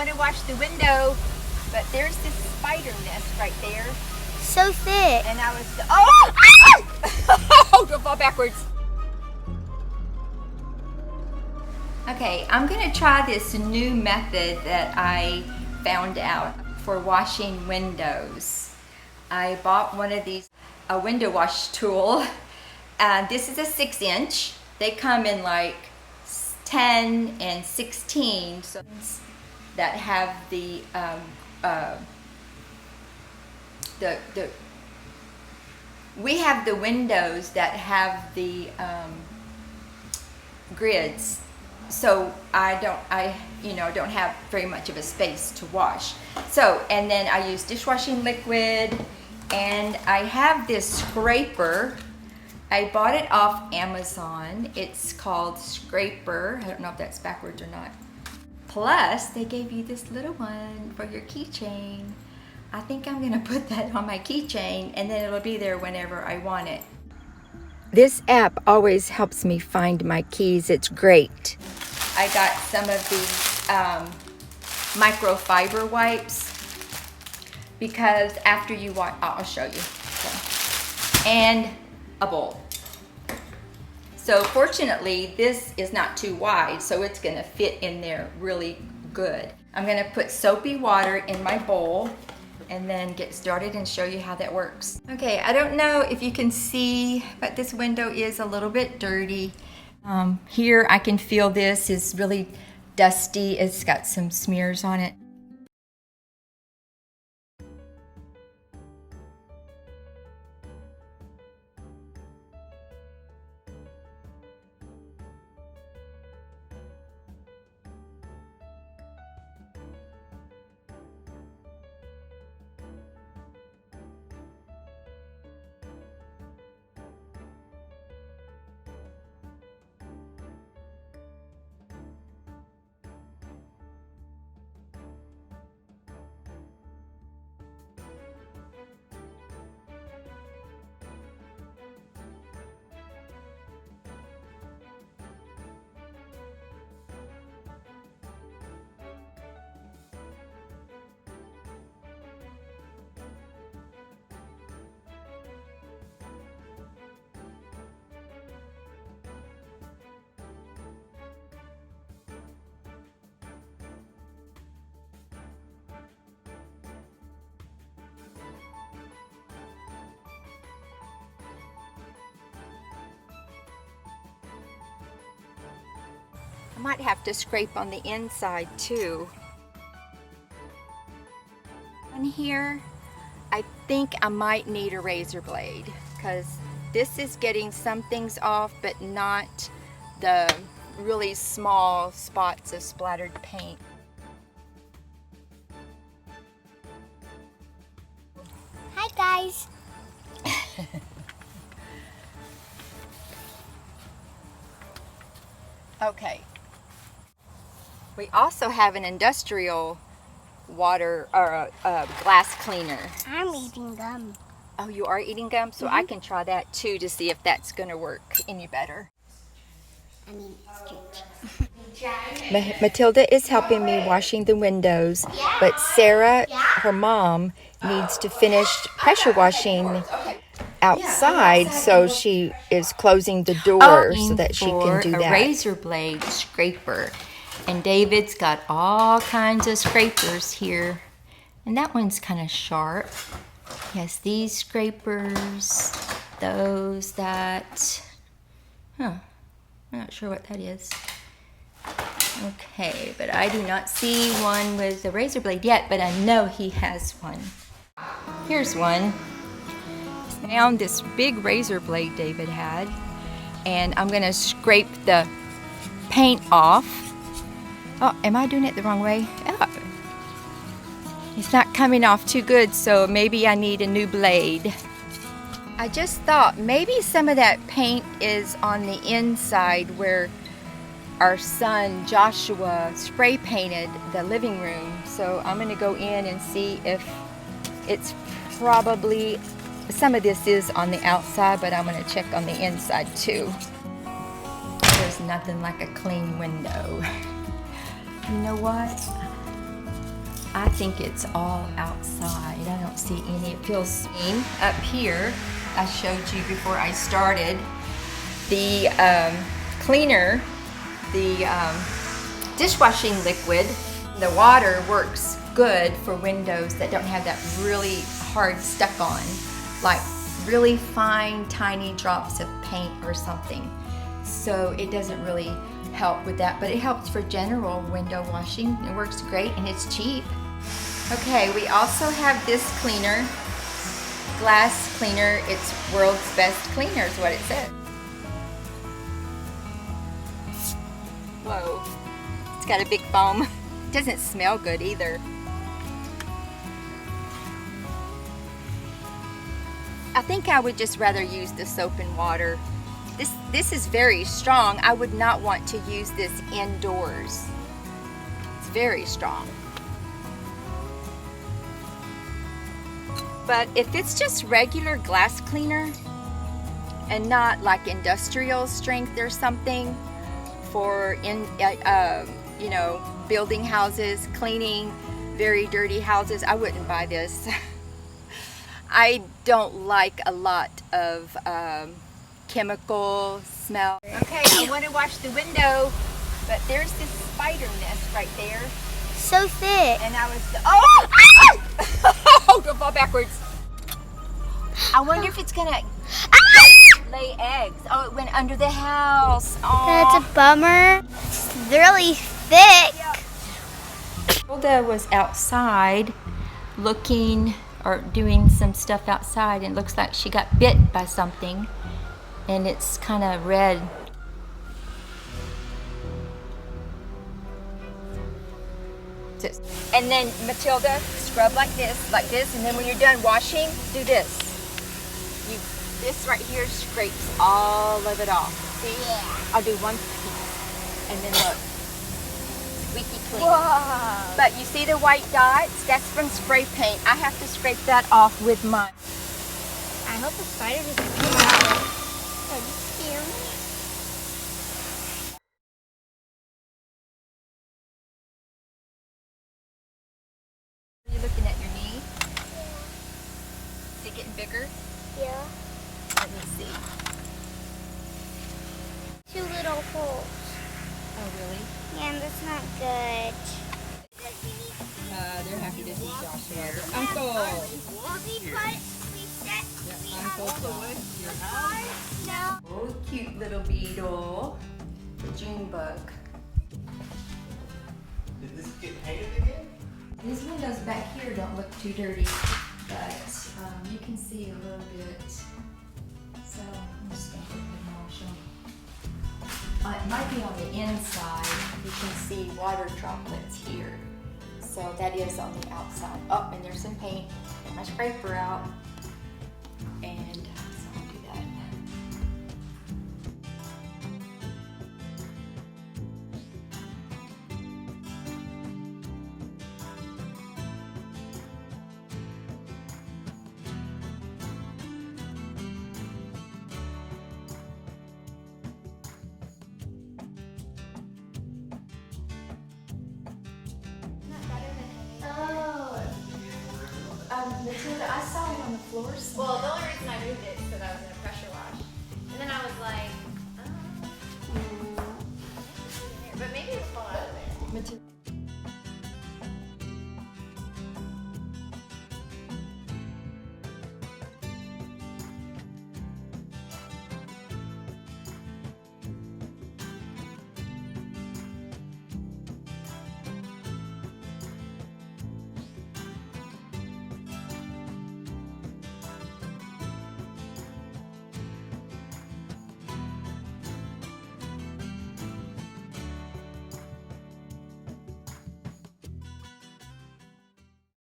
want to wash the window, but there's this spider nest right there. So thick. And I was, oh, don't fall backwards. Okay, I'm gonna try this new method that I found out for washing windows. I bought one of these, a window wash tool. This is a 6-inch. They come in like 10 and 16, so that have the we have the windows that have the grids, so I don't have very much of a space to wash. So, and then I use dishwashing liquid, and I have this scraper. I bought it off Amazon. It's called Scraper. I don't know if that's backwards or not. Plus, they gave you this little one for your keychain. I think I'm gonna put that on my keychain, and then it'll be there whenever I want it. This app always helps me find my keys. It's great. I got some of these microfiber wipes because after you wash, I'll show you. Okay. And a bowl. So fortunately, this is not too wide, so it's gonna fit in there really good. I'm gonna put soapy water in my bowl and then get started and show you how that works. Okay, I don't know if you can see, but this window is a little bit dirty. Here I can feel this is really dusty. It's got some smears on it. I might have to scrape on the inside too. And here, I think I might need a razor blade because this is getting some things off, but not the really small spots of splattered paint. Hi guys. Okay. We also have an industrial water or a glass cleaner. I'm eating gum. Oh, you are eating gum? So I can try that too to see if that's going to work any better. I mean, stretch. Matilda is helping me washing the windows, but Sarah, her mom, needs to finish pressure washing outside, so she is closing the door so that she can do that. A razor blade scraper. And David's got all kinds of scrapers here. And that one's kind of sharp. He has these scrapers, those, that. I'm not sure what that is. Okay, but I do not see one with a razor blade yet, but I know he has one. Here's one. Found this big razor blade David had, and I'm gonna scrape the paint off. Oh, am I doing it the wrong way? Oh. It's not coming off too good, so maybe I need a new blade. I just thought maybe some of that paint is on the inside where our son Joshua spray painted the living room. So I'm gonna go in and see if it's probably, some of this is on the outside, but I'm gonna check on the inside too. There's nothing like a clean window. You know what? I think it's all outside. I don't see any. It feels up here. I showed you before I started. The cleaner, the dishwashing liquid, the water works good for windows that don't have that really hard stuck on, like really fine, tiny drops of paint or something. So it doesn't really help with that, but it helps for general window washing. It works great and it's cheap. Okay, we also have this cleaner, glass cleaner. It's world's best cleaner is what it says. Whoa, it's got a big foam. It doesn't smell good either. I think I would just rather use the soap and water. This is very strong. I would not want to use this indoors. It's very strong. But if it's just regular glass cleaner and not like industrial strength or something for you know, building houses, cleaning very dirty houses, I wouldn't buy this. I don't like a lot of chemical smell. Okay, I want to wash the window, but there's this spider nest right there. So thick. And I was, oh, don't fall backwards. I wonder if it's gonna lay eggs. Oh, it went under the house. That's a bummer. It's really thick. Hilda was outside looking or doing some stuff outside, and it looks like she got bit by something, and it's kind of red. And then Matilda, scrub like this, and then when you're done washing, do this. This right here scrapes all of it off. See? Yeah. I'll do one piece, and then look, squeaky clean. Whoa. But you see the white dots? That's from spray paint. I have to scrape that off with mine. I hope the spider doesn't come out. Are you scared? Are you looking at your knee? Is it getting bigger? Yeah. Let me see. 2 little holes. Oh, really? Yeah, and that's not good. They're happy to see Joshua. Uncle! No. Oh, cute little beetle. The June bug. Did this get painted again? These windows back here don't look too dirty, but you can see a little bit. So I'm just going to put them all show. It might be on the inside. You can see water droplets here. So that is on the outside. Oh, and there's some paint. Get my scraper out. And so I'll do that. Matilda, I saw it on the floor somewhere. Well, the only reason I moved it is because I was in a pressure wash. And then I was like, but maybe it'll fall out of there. Matilda.